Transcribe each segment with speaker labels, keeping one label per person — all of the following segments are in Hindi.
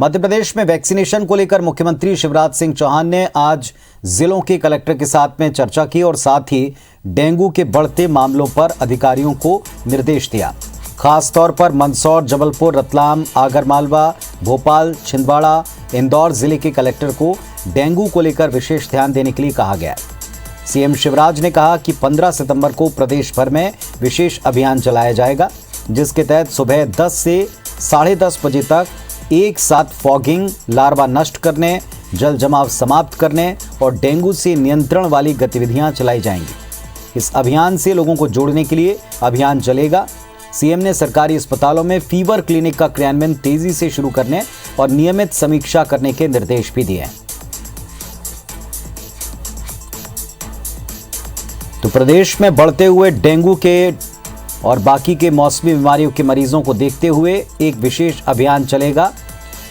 Speaker 1: मध्य प्रदेश में वैक्सीनेशन को लेकर मुख्यमंत्री शिवराज सिंह चौहान ने आज जिलों के कलेक्टर के साथ में चर्चा की और साथ ही डेंगू के बढ़ते मामलों पर अधिकारियों को निर्देश दिया। खास तौर पर मंदसौर, जबलपुर, रतलाम, आगरमालवा, भोपाल, छिंदवाड़ा, इंदौर जिले के कलेक्टर को डेंगू को लेकर विशेष ध्यान देने के लिए कहा गया है। सीएम शिवराज ने कहा कि 15 सितंबर को प्रदेश भर में विशेष अभियान चलाया जाएगा, जिसके तहत सुबह 10 से 10:30 बजे तक एक साथ फॉगिंग, लार्वा नष्ट करने, जल जमाव समाप्त करने और डेंगू से नियंत्रण वाली गतिविधियां चलाई जाएंगी। इस अभियान से लोगों को जोड़ने के लिए अभियान चलेगा। सीएम ने सरकारी अस्पतालों में फीवर क्लिनिक का क्रियान्वयन तेजी से शुरू करने और नियमित समीक्षा करने के निर्देश भी दिए हैं। तो प्रदेश में बढ़ते हुए डेंगू के और बाकी के मौसमी बीमारियों के मरीजों को देखते हुए एक विशेष अभियान चलेगा।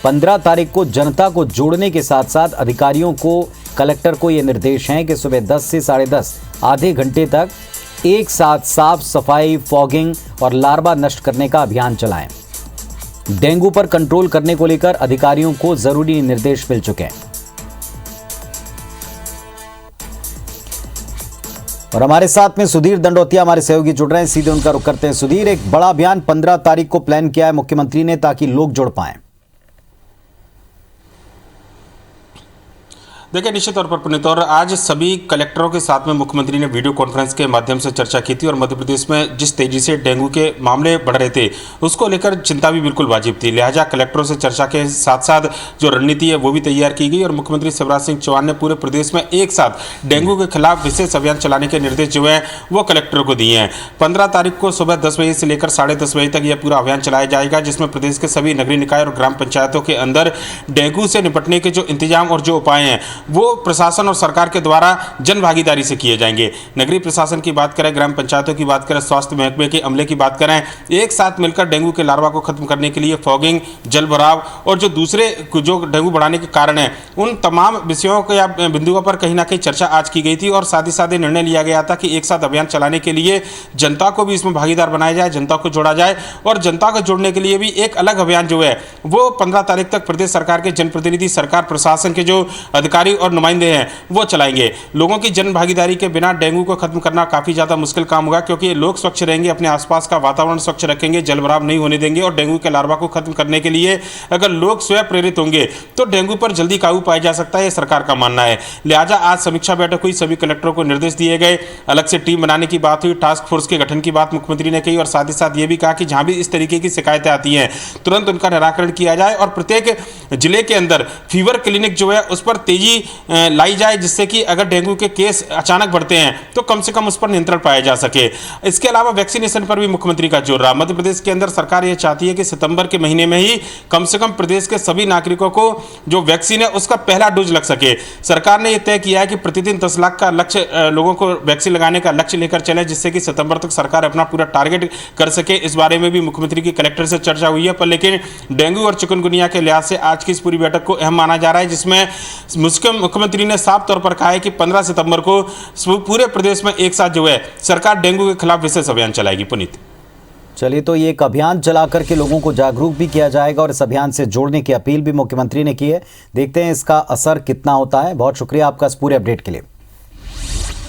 Speaker 1: 15 तारीख को जनता को जोड़ने के साथ साथ अधिकारियों को, कलेक्टर को ये निर्देश हैं कि सुबह 10 से 10:30 आधे घंटे तक एक साथ साफ सफाई, फॉगिंग और लार्वा नष्ट करने का अभियान चलाएं। डेंगू पर कंट्रोल करने को लेकर अधिकारियों को जरूरी निर्देश मिल चुके हैं। और हमारे साथ में सुधीर दंडोतिया हमारे सहयोगी जुड़ रहे हैं, सीधे उनका रुख करते हैं। सुधीर, एक बड़ा अभियान 15 तारीख को प्लान किया है मुख्यमंत्री ने ताकि लोग जुड़ पाएं।
Speaker 2: देखिए, निश्चित तौर पर पुनीत, और आज सभी कलेक्टरों के साथ में मुख्यमंत्री ने वीडियो कॉन्फ्रेंस के माध्यम से चर्चा की थी और मध्य प्रदेश में जिस तेजी से डेंगू के मामले बढ़ रहे थे उसको लेकर चिंता भी बिल्कुल वाजिब थी। लिहाजा कलेक्टरों से चर्चा के साथ साथ जो रणनीति है वो भी तैयार की गई और मुख्यमंत्री शिवराज सिंह चौहान ने पूरे प्रदेश में एक साथ डेंगू के खिलाफ विशेष अभियान चलाने के निर्देश जो है वो कलेक्टरों को दिए हैं। 15 तारीख को सुबह 10 बजे से लेकर 10:30 बजे तक यह पूरा अभियान चलाया जाएगा, जिसमें प्रदेश के सभी नगरीय निकाय और ग्राम पंचायतों के अंदर डेंगू से निपटने के जो इंतजाम और जो उपाय हैं वो प्रशासन और सरकार के द्वारा जन भागीदारी से किए जाएंगे। नगरीय प्रशासन की बात करें, ग्राम पंचायतों की बात करें, स्वास्थ्य महकमे के अमले की बात करें, एक साथ मिलकर डेंगू के लार्वा को खत्म करने के लिए फॉगिंग, जल भराव और जो दूसरे जो डेंगू बढ़ाने के कारण है उन तमाम विषयों के या बिंदुओं पर कहीं ना कहीं चर्चा आज की गई थी और साथ ही साथ निर्णय लिया गया था कि एक साथ अभियान चलाने के लिए जनता को भी इसमें भागीदार बनाया जाए, जनता को जोड़ा जाए और जनता को जोड़ने के लिए भी एक अलग अभियान जो है वो 15 तारीख तक प्रदेश सरकार के जनप्रतिनिधि, सरकार प्रशासन के जो अधिकारी और नुमाइंदे हैं वो चलाएंगे। लोगों की जन भागीदारी के बिना डेंगू को खत्म करना काफी ज्यादा मुश्किल काम होगा, क्योंकि लोग स्वच्छ रहेंगे, अपने आसपास का वातावरण स्वच्छ रखेंगे, जल भराव नहीं होने देंगे और डेंगू के लार्वा को खत्म करने के लिए अगर लोग स्वयं प्रेरित होंगे तो डेंगू पर जल्दी काबू पाया जा सकता है, यह सरकार का मानना है। लिहाजा आज समीक्षा बैठक हुई, सभी कलेक्टरों को निर्देश दिए गए, अलग से टीम बनाने की बात हुई, टास्क फोर्स के गठन की बात मुख्यमंत्री ने कही और साथ ही साथ ये भी कहा कि जहां भी इस तरीके की शिकायतें आती हैं तुरंत उनका निराकरण किया जाए और प्रत्येक जिले के अंदर फीवर क्लिनिक जो है उस पर तेजी लाई जाए, जिससे कि अगर डेंगू के केस अचानक बढ़ते हैं तो कम से कम उस पर नियंत्रण पाया जा सके। इसके अलावा वैक्सीनेशन पर भी मुख्यमंत्री का जोर रहा। मध्य प्रदेश के अंदर सरकार यह चाहती है कि सितंबर के महीने में ही कम से कम प्रदेश के सभी नागरिकों को जो वैक्सीन है उसका पहला डोज लग सके। सरकार ने यह तय किया है कि प्रतिदिन 10 लाख का लक्ष्य लोगों को वैक्सीन लगाने का लक्ष्य लेकर चले, जिससे कि सितंबर तक सरकार अपना पूरा टारगेट कर सके। इस बारे में भी मुख्यमंत्री की कलेक्टर से चर्चा हुई है, पर लेकिन डेंगू और चिकनगुनिया के लिहाज से आज की इस पूरी बैठक को अहम माना जा रहा है, जिसमें मुख्यमंत्री ने साफ तौर पर कहा है कि 15 सितंबर को पूरे प्रदेश में एक साथ जो है सरकार डेंगू के खिलाफ विशेष अभियान चलाएगी। पुनीत,
Speaker 1: चलिए, तो ये एक अभियान चला करके लोगों को जागरूक भी किया जाएगा और इस अभियान से जोड़ने की अपील भी मुख्यमंत्री ने की है। देखते हैं इसका असर कितना होता है। बहुत शुक्रिया आपका इस पूरे अपडेट के लिए।